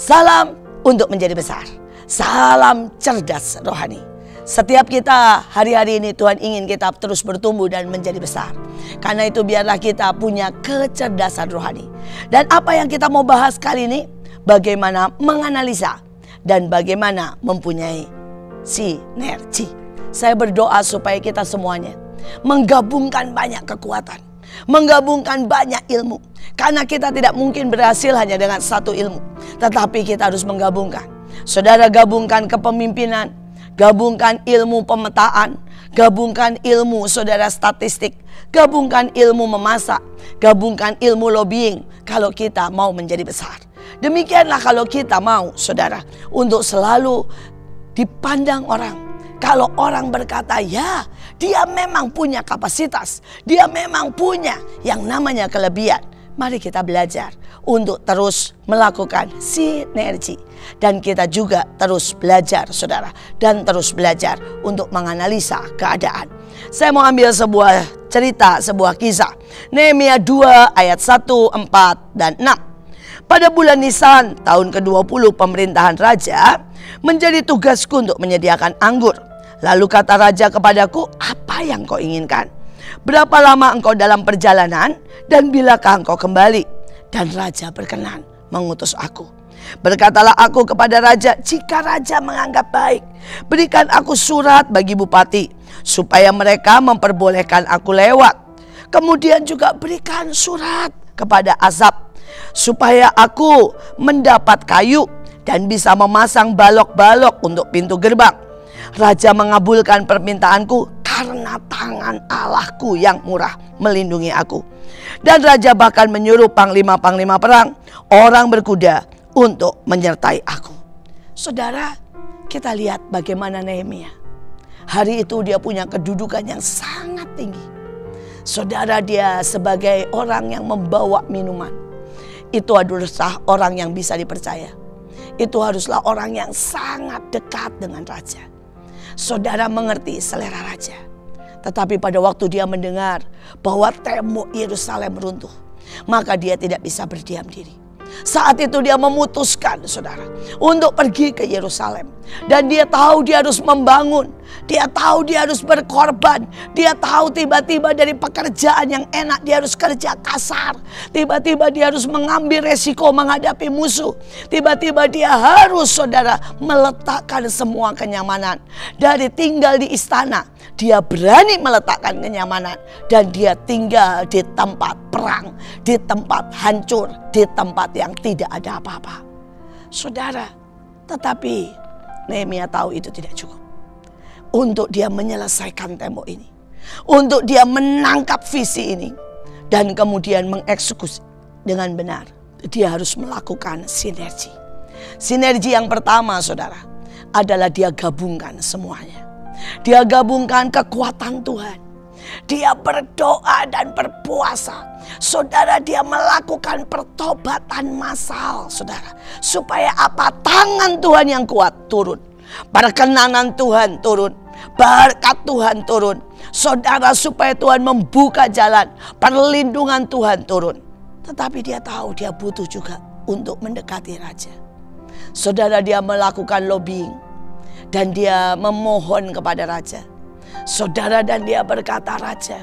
Salam untuk menjadi besar. Salam cerdas rohani. Setiap kita hari-hari ini Tuhan ingin kita terus bertumbuh dan menjadi besar. Karena itu biarlah kita punya kecerdasan rohani. Dan apa yang kita mau bahas kali ini, bagaimana menganalisa dan bagaimana mempunyai sinergi. Saya berdoa supaya kita semuanya menggabungkan banyak kekuatan, menggabungkan banyak ilmu. Karena kita tidak mungkin berhasil hanya dengan satu ilmu, tetapi kita harus menggabungkan. Saudara, gabungkan kepemimpinan, gabungkan ilmu pemetaan, gabungkan ilmu saudara statistik, gabungkan ilmu memasak, gabungkan ilmu lobbying kalau kita mau menjadi besar. Demikianlah kalau kita mau saudara untuk selalu dipandang orang. Kalau orang berkata ya dia memang punya kapasitas, dia memang punya yang namanya kelebihan. Mari kita belajar untuk terus melakukan sinergi. Dan kita juga terus belajar saudara. Dan terus belajar untuk menganalisa keadaan. Saya mau ambil sebuah cerita, sebuah kisah. Nehemia 2 ayat 1, 4, dan 6. Pada bulan Nisan tahun ke-20 pemerintahan raja, menjadi tugasku untuk menyediakan anggur. Lalu kata raja kepadaku, apa yang kau inginkan? Berapa lama engkau dalam perjalanan dan bilakah engkau kembali? Dan raja berkenan mengutus aku. Berkatalah aku kepada raja, jika raja menganggap baik, berikan aku surat bagi bupati supaya mereka memperbolehkan aku lewat. Kemudian juga berikan surat kepada Asap supaya aku mendapat kayu dan bisa memasang balok-balok untuk pintu gerbang. Raja mengabulkan permintaanku karena tangan Allahku yang murah melindungi aku. Dan raja bahkan menyuruh panglima-panglima perang, orang berkuda untuk menyertai aku. Saudara, kita lihat bagaimana Nehemia. Hari itu dia punya kedudukan yang sangat tinggi. Saudara, dia sebagai orang yang membawa minuman. Itu adalah orang yang bisa dipercaya. Itu haruslah orang yang sangat dekat dengan raja. Saudara mengerti selera raja. Tetapi pada waktu dia mendengar bahwa tembok Yerusalem runtuh, maka dia tidak bisa berdiam diri. Saat itu dia memutuskan saudara untuk pergi ke Yerusalem. Dan dia tahu dia harus membangun. Dia tahu dia harus berkorban. Dia tahu tiba-tiba dari pekerjaan yang enak dia harus kerja kasar. Tiba-tiba dia harus mengambil resiko menghadapi musuh. Tiba-tiba dia harus saudara meletakkan semua kenyamanan. Dari tinggal di istana, dia berani meletakkan kenyamanan. Dan dia tinggal di tempat perang, di tempat hancur, di tempat yang tidak ada apa-apa. Saudara, tetapi Nehemia tahu itu tidak cukup untuk dia menyelesaikan tembok ini, untuk dia menangkap visi ini dan kemudian mengeksekusi dengan benar. Dia harus melakukan sinergi. Sinergi yang pertama saudara adalah dia gabungkan semuanya. Dia gabungkan kekuatan Tuhan. Dia berdoa dan berpuasa. Saudara, dia melakukan pertobatan massal saudara. Supaya apa? Tangan Tuhan yang kuat turun. Perkenanan Tuhan turun. Berkat Tuhan turun. Saudara, supaya Tuhan membuka jalan. Perlindungan Tuhan turun. Tetapi dia tahu dia butuh juga untuk mendekati raja. Saudara, dia melakukan lobbying. Dan dia memohon kepada raja. Saudara, dan dia berkata, raja,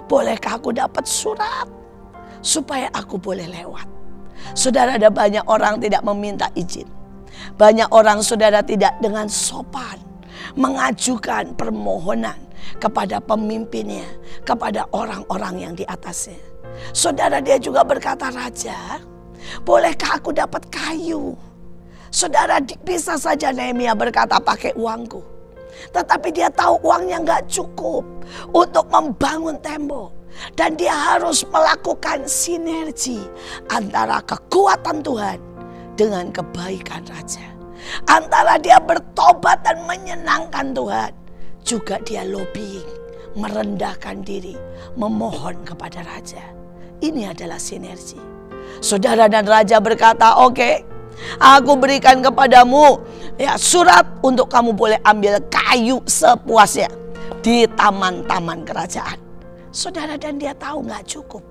bolehkah aku dapat surat supaya aku boleh lewat? Saudara, ada banyak orang tidak meminta izin. Banyak orang saudara tidak dengan sopan mengajukan permohonan kepada pemimpinnya, kepada orang-orang yang di atasnya. Saudara, dia juga berkata, raja, bolehkah aku dapat kayu? Saudara, bisa saja Nehemia berkata pakai uangku. Tetapi dia tahu uangnya gak cukup untuk membangun tembok. Dan dia harus melakukan sinergi antara kekuatan Tuhan dengan kebaikan raja. Antara dia bertobat dan menyenangkan Tuhan, juga dia lobbying, merendahkan diri, memohon kepada raja. Ini adalah sinergi. Saudara, dan raja berkata, oke, aku berikan kepadamu ya surat untuk kamu boleh ambil kayu sepuasnya di taman-taman kerajaan. Saudara, dan dia tahu gak cukup.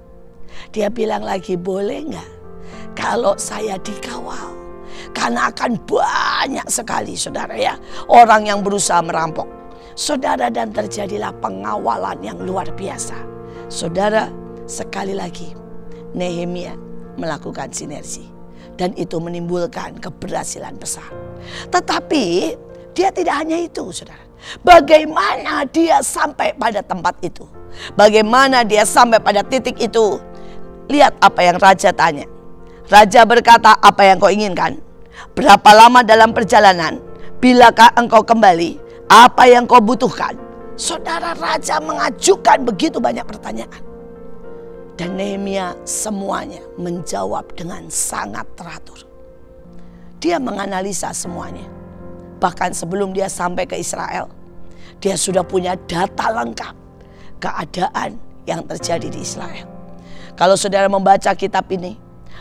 Dia bilang lagi, boleh gak kalau saya dikawal, Karena akan banyak sekali saudara ya, orang yang berusaha merampok. Saudara, dan terjadilah pengawalan yang luar biasa. Saudara, sekali lagi Nehemia melakukan sinergi. Dan itu menimbulkan keberhasilan besar. Tetapi dia tidak hanya itu saudara. Bagaimana dia sampai pada tempat itu? Bagaimana dia sampai pada titik itu? Lihat apa yang raja tanya. Raja berkata, apa yang kau inginkan? Berapa lama dalam perjalanan? Bilakah engkau kembali? Apa yang kau butuhkan? Saudara, raja mengajukan begitu banyak pertanyaan. Dan Nehemia semuanya menjawab dengan sangat teratur. Dia menganalisa semuanya. Bahkan sebelum dia sampai ke Israel, dia sudah punya data lengkap keadaan yang terjadi di Israel. Kalau saudara membaca kitab ini,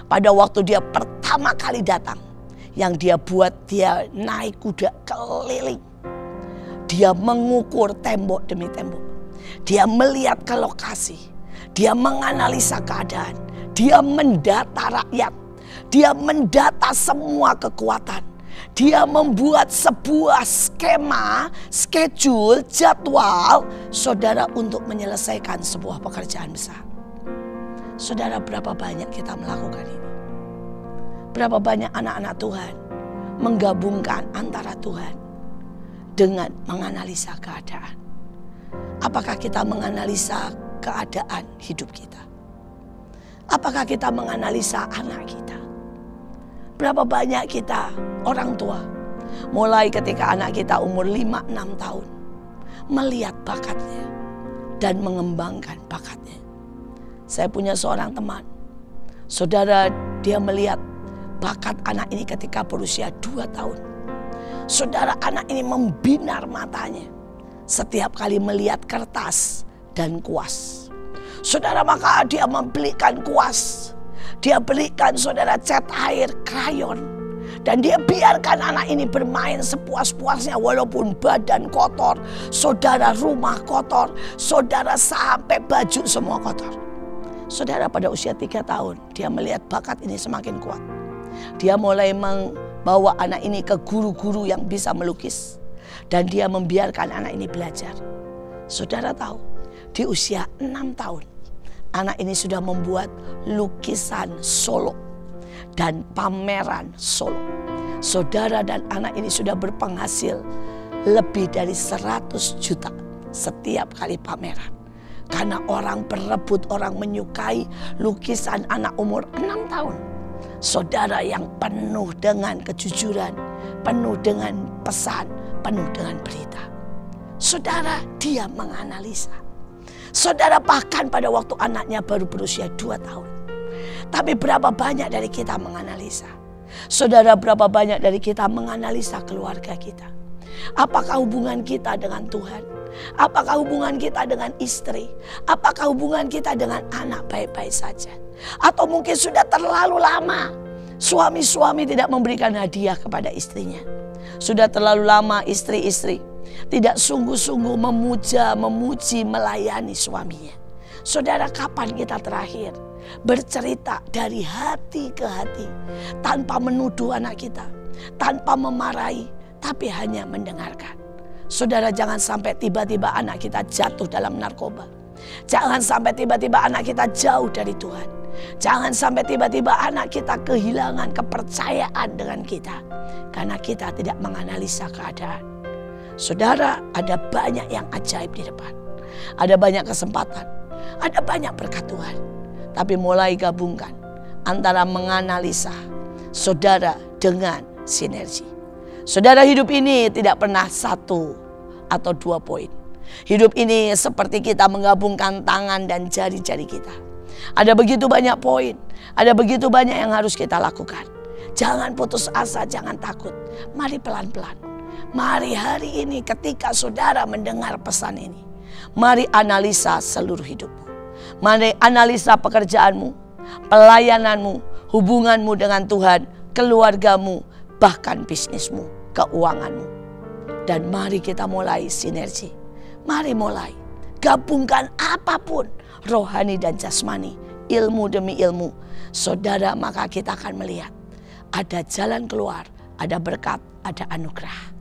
pada waktu dia pertama kali datang, yang dia buat, dia naik kuda keliling. Dia mengukur tembok demi tembok. Dia melihat ke lokasi. Dia menganalisa keadaan. Dia mendata rakyat. Dia mendata semua kekuatan. Dia membuat sebuah skema, schedule, jadwal saudara untuk menyelesaikan sebuah pekerjaan besar. Saudara, berapa banyak kita melakukan ini? Berapa banyak anak-anak Tuhan menggabungkan antara Tuhan dengan menganalisa keadaan? Apakah kita menganalisa keadaan hidup kita? Apakah kita menganalisa anak kita? Berapa banyak kita orang tua mulai ketika anak kita umur 5-6 tahun melihat bakatnya dan mengembangkan bakatnya. Saya punya seorang teman, saudara, dia melihat bakat anak ini ketika berusia 2 tahun. Saudara, anak ini membinar matanya setiap kali melihat kertas dan kuas. Saudara, maka dia membelikan kuas. Dia belikan saudara cat air, krayon. Dan dia biarkan anak ini bermain sepuas-puasnya walaupun badan kotor. Saudara, rumah kotor. Saudara, sampai baju semua kotor. Saudara, pada usia 3 tahun dia melihat bakat ini semakin kuat. Dia mulai membawa anak ini ke guru-guru yang bisa melukis. Dan dia membiarkan anak ini belajar. Saudara tahu, di usia 6 tahun, anak ini sudah membuat lukisan Solo dan pameran Solo. Saudara, dan anak ini sudah berpenghasil lebih dari 100 juta setiap kali pameran. Karena orang berebut, orang menyukai lukisan anak umur 6 tahun. Saudara, yang penuh dengan kejujuran, penuh dengan pesan, penuh dengan berita. Saudara, dia menganalisa. Saudara, bahkan pada waktu anaknya baru berusia 2 tahun. Tapi berapa banyak dari kita menganalisa? Saudara, berapa banyak dari kita menganalisa keluarga kita? Apakah hubungan kita dengan Tuhan? Apakah hubungan kita dengan istri? Apakah hubungan kita dengan anak baik-baik saja? Atau mungkin sudah terlalu lama suami-suami tidak memberikan hadiah kepada istrinya. Sudah terlalu lama istri-istri tidak sungguh-sungguh memuja, memuji, melayani suaminya. Saudara, kapan kita terakhir bercerita dari hati ke hati, tanpa menuduh anak kita, tanpa memarahi, tapi hanya mendengarkan? Saudara, jangan sampai tiba-tiba anak kita jatuh dalam narkoba. Jangan sampai tiba-tiba anak kita jauh dari Tuhan. Jangan sampai tiba-tiba anak kita kehilangan kepercayaan dengan kita, karena kita tidak menganalisa keadaan. Saudara, ada banyak yang ajaib di depan. Ada banyak kesempatan. Ada banyak berkat Tuhan. Tapi mulai gabungkan antara menganalisa saudara dengan sinergi. Saudara, hidup ini tidak pernah 1 atau 2 poin. Hidup ini seperti kita menggabungkan tangan dan jari-jari kita. Ada begitu banyak poin. Ada begitu banyak yang harus kita lakukan. Jangan putus asa, jangan takut. Mari pelan-pelan. Mari hari ini ketika saudara mendengar pesan ini, mari analisa seluruh hidupmu. Mari analisa pekerjaanmu, pelayananmu, hubunganmu dengan Tuhan, keluargamu, bahkan bisnismu, keuanganmu. Dan mari kita mulai sinergi. Mari mulai gabungkan apapun, rohani dan jasmani, ilmu demi ilmu. Saudara, maka kita akan melihat ada jalan keluar, ada berkat, ada anugerah.